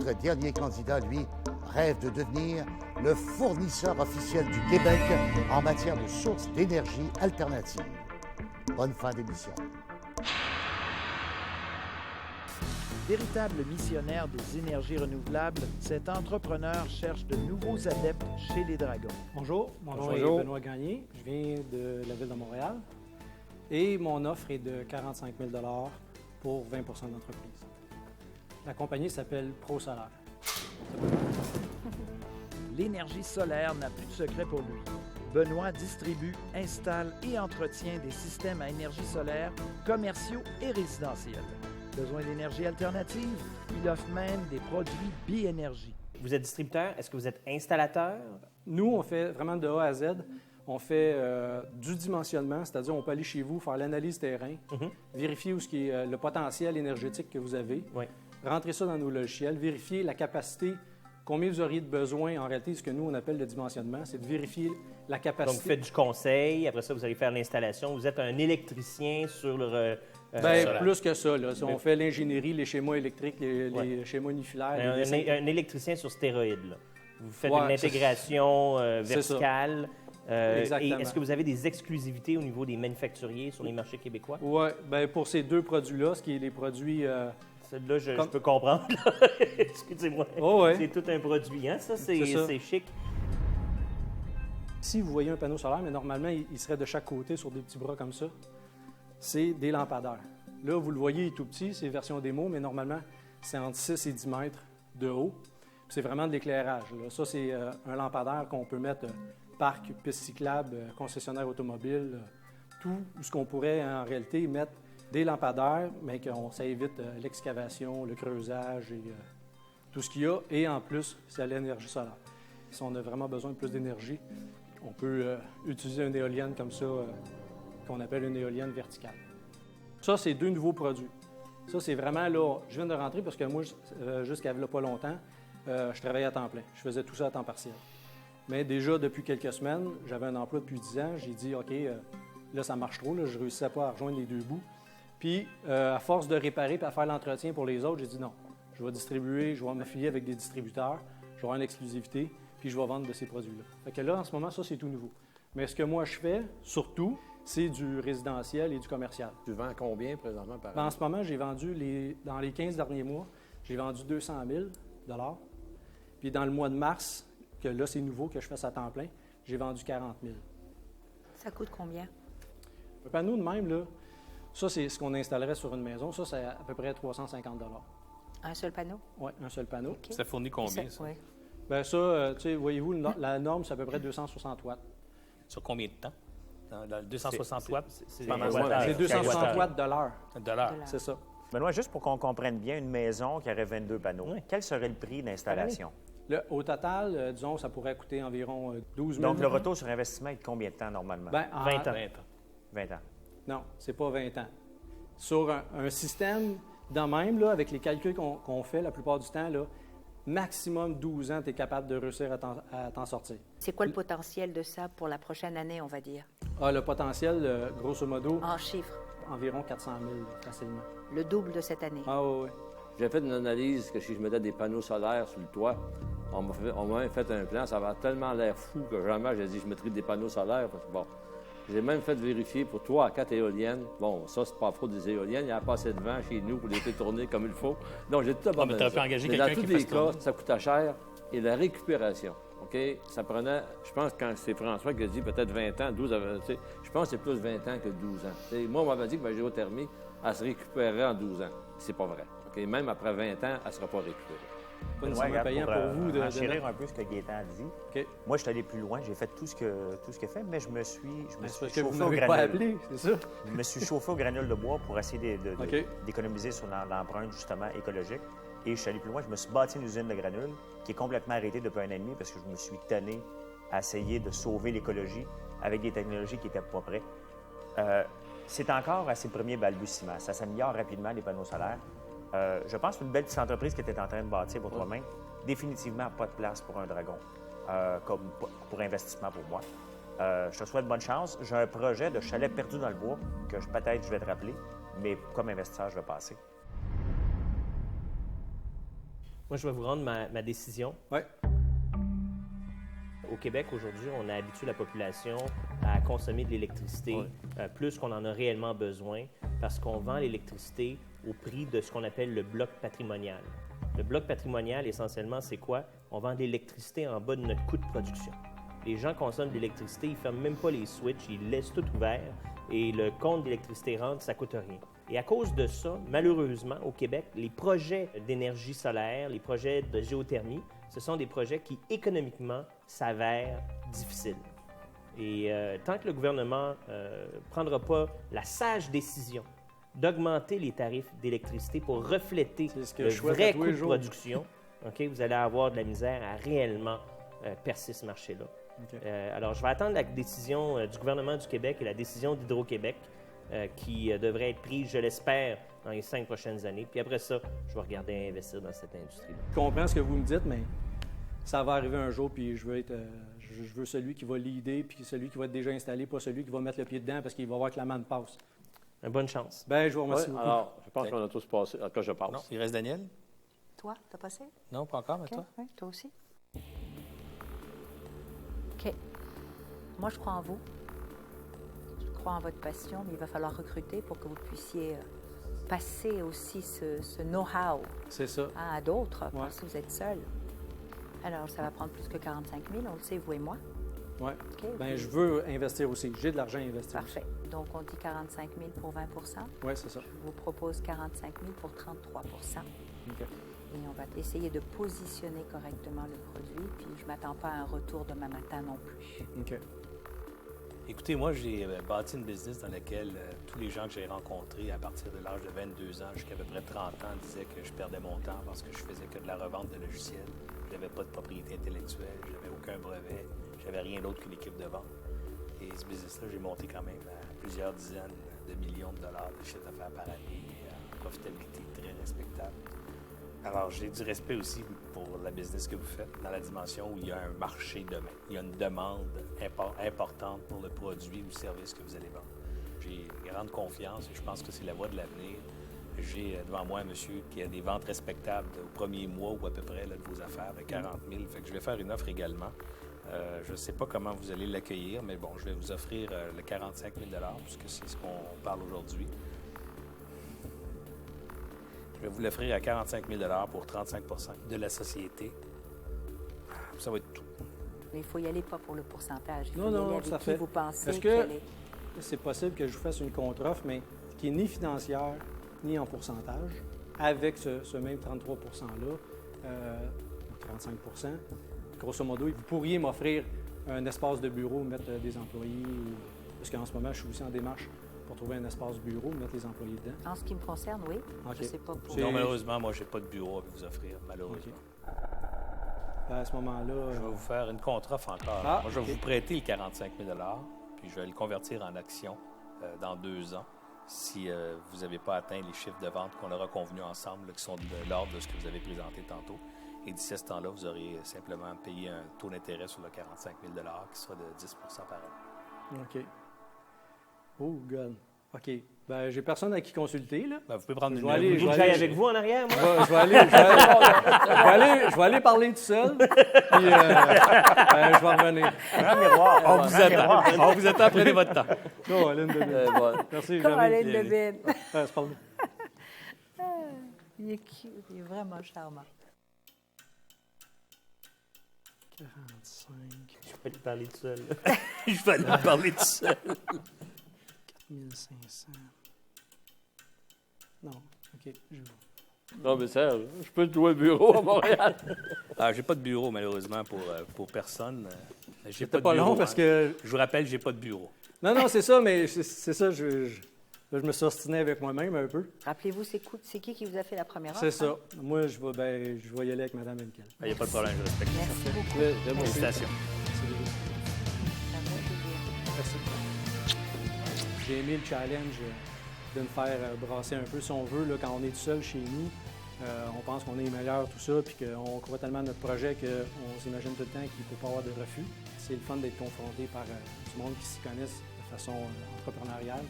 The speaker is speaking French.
Notre dernier candidat, lui, rêve de devenir le fournisseur officiel du Québec en matière de sources d'énergie alternatives. Bonne fin d'émission. Véritable missionnaire des énergies renouvelables, cet entrepreneur cherche de nouveaux adeptes chez les Dragons. Bonjour, mon nom est Benoît Gagné. Je viens de la ville de Montréal et mon offre est de 45 000 pour 20 d'entreprise. La compagnie s'appelle ProSolaire. L'énergie solaire n'a plus de secret pour lui. Benoît distribue, installe et entretient des systèmes à énergie solaire commerciaux et résidentiels. Besoin d'énergie alternative? Il offre même des produits Bi-Énergie. Vous êtes distributeur, est-ce que vous êtes installateur? Nous, on fait vraiment de A à Z. On fait du dimensionnement, c'est-à-dire on peut aller chez vous, faire l'analyse terrain, vérifier où ce qui est le potentiel énergétique que vous avez, rentrer ça dans nos logiciels, vérifier la capacité, combien vous auriez de besoin. En réalité, ce que nous, on appelle le dimensionnement, c'est de vérifier la capacité. Donc, vous faites du conseil, après ça, vous allez faire l'installation. Vous êtes un électricien sur le... plus que ça. Là. On fait l'ingénierie, les schémas électriques, les schémas unifulaires. Un électricien sur stéroïdes. Là. Vous faites une intégration verticale. Et est-ce que vous avez des exclusivités au niveau des manufacturiers sur les marchés québécois? Oui, bien pour ces deux produits-là, ce qui est les produits... Celle-là, je peux comprendre. Excusez-moi. Oh, ouais. C'est tout un produit, hein? Ça, c'est chic. Si vous voyez un panneau solaire, mais normalement, il serait de chaque côté sur des petits bras comme ça, c'est des lampadaires. Là, vous le voyez, il est tout petit, c'est version démo, mais normalement, c'est entre 6 et 10 mètres de haut. C'est vraiment de l'éclairage. Ça, c'est un lampadaire qu'on peut mettre parc, piste cyclable, concessionnaire automobile, tout ce qu'on pourrait en réalité mettre des lampadaires, mais ça évite l'excavation, le creusage et tout ce qu'il y a. Et en plus, c'est à l'énergie solaire. Si on a vraiment besoin de plus d'énergie, on peut utiliser une éolienne comme ça, qu'on appelle une éolienne verticale. Ça, c'est deux nouveaux produits. Ça, c'est vraiment là, je viens de rentrer parce que moi, jusqu'à là pas longtemps, je travaillais à temps plein. Je faisais tout ça à temps partiel. Mais déjà, depuis quelques semaines, j'avais un emploi depuis 10 ans. J'ai dit, OK, là, ça marche trop. Là, je ne réussissais pas à rejoindre les deux bouts. Puis, à force de réparer et à faire l'entretien pour les autres, j'ai dit non. Je vais distribuer, je vais m'affilier avec des distributeurs, je vais avoir une exclusivité, puis je vais vendre de ces produits-là. Fait que là, en ce moment, ça, c'est tout nouveau. Mais ce que moi, je fais, surtout, c'est du résidentiel et du commercial. Tu vends combien présentement par année? En ce moment, j'ai vendu, dans les 15 derniers mois, j'ai vendu 200 000 $. Puis dans le mois de mars, que là, c'est nouveau, que je fais ça à temps plein, j'ai vendu 40 000 $. Ça coûte combien? Un panneau de même, là, ça, c'est ce qu'on installerait sur une maison. Ça, c'est à peu près 350 $. Un seul panneau? Oui, un seul panneau. Okay. Ça fournit combien, ça? Oui. Bien, ça, tu sais, voyez-vous, la norme, c'est à peu près 260 watts. Sur combien de temps? Dans le 260 watts? C'est 260 watts de l'heure. De l'heure. C'est ça. Benoît, juste pour qu'on comprenne bien, une maison qui aurait 22 panneaux, quel serait le prix d'installation? Au total, disons, ça pourrait coûter environ 12 000 $. Donc, le retour sur investissement est de combien de temps, normalement? Bien, 20 ans. 20 ans. Non, c'est pas 20 ans. Sur un système de même, là, avec les calculs qu'on fait la plupart du temps, là, maximum 12 ans, tu es capable de réussir à t'en sortir. C'est quoi le potentiel de ça pour la prochaine année, on va dire? Le potentiel, grosso modo, En chiffres? environ 400 000 facilement. Le double de cette année? Ah oui, oui. J'ai fait une analyse que si je mettais des panneaux solaires sur le toit, on m'a même fait un plan, ça avait tellement l'air fou que jamais j'ai dit je mettrais des panneaux solaires. Parce que, bon, j'ai même fait vérifier pour 3 à 4 éoliennes. Bon, ça, c'est pas faute des éoliennes. Il n'y a pas assez de vent chez nous pour les faire tourner comme il faut. Donc, j'ai tout abandonné. mais tu aurais pu engager Mais dans quelqu'un tous qui les fasse cas, tourner. ça coûtait cher. Et la récupération, OK? Ça prenait, je pense, quand c'est François qui a dit peut-être 20 ans, 12 ans, je pense que c'est plus 20 ans que 12 ans. T'sais, moi, on m'avait dit que ma géothermie, elle se récupérerait en 12 ans. C'est pas vrai. OK? Même après 20 ans, elle ne sera pas récupérée. Pas nécessairement payant pour vous de enchérir un peu ce que Gaétan a dit. OK. Moi, je suis allé plus loin. J'ai fait tout ce qu'il fait, mais je me suis Parce que chauffé vous au n'avez pas granule. appelé, c'est ça? Je me suis chauffé au granule de bois pour essayer OK. d'économiser sur l'empreinte, justement, écologique. Et je suis allé plus loin. Je me suis bâti une usine de granules qui est complètement arrêtée depuis 1 an et demi parce que je me suis tanné à essayer de sauver l'écologie avec des technologies qui n'étaient pas prêtes. C'est encore à ses premiers balbutiements. Ça s'améliore rapidement, les panneaux solaires. Je pense qu'une belle petite entreprise qui était en train de bâtir pour toi-même, définitivement pas de place pour un dragon, comme pour investissement pour moi. Je te souhaite bonne chance. J'ai un projet de chalet perdu dans le bois que peut-être je vais te rappeler, mais comme investisseur, je vais passer. Moi, je vais vous rendre ma décision. Oui. Au Québec, aujourd'hui, on a habitué la population à consommer de l'électricité plus qu'on en a réellement besoin parce qu'on vend l'électricité au prix de ce qu'on appelle le bloc patrimonial. Le bloc patrimonial, essentiellement, c'est quoi? On vend de l'électricité en bas de notre coût de production. Les gens consomment de l'électricité, ils ne ferment même pas les switches, ils laissent tout ouvert et le compte d'électricité rentre, ça ne coûte rien. Et à cause de ça, malheureusement, au Québec, les projets d'énergie solaire, les projets de géothermie, ce sont des projets qui, économiquement, s'avèrent difficiles. Et tant que le gouvernement ne prendra pas la sage décision d'augmenter les tarifs d'électricité pour refléter le vrai coût de production, vous allez avoir de la misère à réellement percer ce marché-là. Alors, je vais attendre la décision du gouvernement du Québec et la décision d'Hydro-Québec qui devrait être prise, je l'espère, dans les 5 prochaines années. Puis après ça, je vais regarder à investir dans cette industrie-là. Je comprends ce que vous me dites, mais ça va arriver un jour, puis je veux celui qui va l'aider, puis celui qui va être déjà installé, pas celui qui va mettre le pied dedans parce qu'il va voir que la manne passe. Bonne chance. Bien, je vous remercie beaucoup. Alors, je pense qu'on a tous passé. En tout cas, je pense. Non, il reste Daniel? Toi, t'as passé? Non, pas encore, mais toi? Oui, toi aussi. OK. Moi, je crois en vous. Je crois en votre passion, mais il va falloir recruter pour que vous puissiez passer aussi ce know-how à d'autres, parce que vous êtes seul. Alors, ça va prendre plus que 45 000, on le sait, vous et moi. Oui. Okay, bien, je veux investir aussi. J'ai de l'argent à investir. Parfait. Aussi. Donc, on dit 45 000 pour 20 Oui, c'est ça. Je vous propose 45 000 pour 33 OK. Et on va essayer de positionner correctement le produit, puis je ne m'attends pas à un retour demain matin non plus. OK. Écoutez, moi, j'ai bâti une business dans laquelle tous les gens que j'ai rencontrés à partir de l'âge de 22 ans jusqu'à peu près 30 ans disaient que je perdais mon temps parce que je faisais que de la revente de logiciels. Je n'avais pas de propriété intellectuelle, je n'avais aucun brevet, je n'avais rien d'autre qu'une équipe de vente. Et ce business-là, j'ai monté quand même à plusieurs dizaines de millions de dollars de chiffre d'affaires par année, à une profitabilité très respectable. Alors, j'ai du respect aussi pour la business que vous faites, dans la dimension où il y a un marché demain. Il y a une demande importante pour le produit ou le service que vous allez vendre. J'ai grande confiance et je pense que c'est la voie de l'avenir. J'ai devant moi un monsieur qui a des ventes respectables au premier mois ou à peu près là, de vos affaires, de 40 000. Fait que je vais faire une offre également. Je ne sais pas comment vous allez l'accueillir, mais bon, je vais vous offrir le 45 000 puisque c'est ce qu'on parle aujourd'hui. Je vais vous l'offrir à 45 000 pour 35 de la société. Ça va être tout. Mais il faut y aller pas pour le pourcentage. Il faut non, y aller avec ça qui fait. vous pensez Est-ce que c'est possible que je vous fasse une contre-offre, mais qui n'est ni financière, ni en pourcentage, avec ce même 33 %-là, 35 grosso modo, vous pourriez m'offrir un espace de bureau, mettre des employés, parce qu'en ce moment, je suis aussi en démarche pour trouver un espace bureau, mettre les employés dedans. En ce qui me concerne, oui. Okay. Je ne sais pas pour... Non, malheureusement, moi, je n'ai pas de bureau à vous offrir, malheureusement. Okay. À ce moment-là... Je vais vous faire une contre-offre encore. Moi, je vais vous prêter le 45 000 puis je vais le convertir en actions dans 2 ans si vous n'avez pas atteint les chiffres de vente qu'on aura convenus ensemble, là, qui sont de l'ordre de ce que vous avez présenté tantôt. Et d'ici à ce temps-là, vous aurez simplement payé un taux d'intérêt sur le 45 000 qui sera de 10 par année. OK. Oh, God. OK. Ben, j'ai personne à qui consulter, là. Ben, vous pouvez prendre une minute. Vous voulez que j'aille avec vous en arrière, moi? Je vais aller parler tout seul, puis je vais revenir. On vous attend, prenez votre temps. Caroline Debine. Merci, Caroline Debine. C'est pas Il est cute, il est vraiment charmant. 45. Je peux lui parler tout seul. Je vais lui parler tout seul. 4500. Non, OK, je vois. Non, mais Serge, je peux te louer un bureau à Montréal. J'ai pas de bureau, malheureusement, pour personne. C'était pas long parce que... Je vous rappelle, j'ai pas de bureau. Non, c'est ça, mais c'est ça, je me suis ostiné avec moi-même un peu. Rappelez-vous, c'est qui vous a fait la première offre? C'est ça. Moi, je vais y aller avec Mme Henkel. Il n'y a pas de problème, je respecte. Merci beaucoup. Félicitations. Merci. J'ai aimé le challenge de me faire brasser un peu, si on veut, là, quand on est tout seul chez nous. On pense qu'on est les meilleurs, tout ça, puis qu'on croit tellement à notre projet qu'on s'imagine tout le temps qu'il ne peut pas avoir de refus. C'est le fun d'être confronté par du monde qui s'y connaissent de façon entrepreneuriale.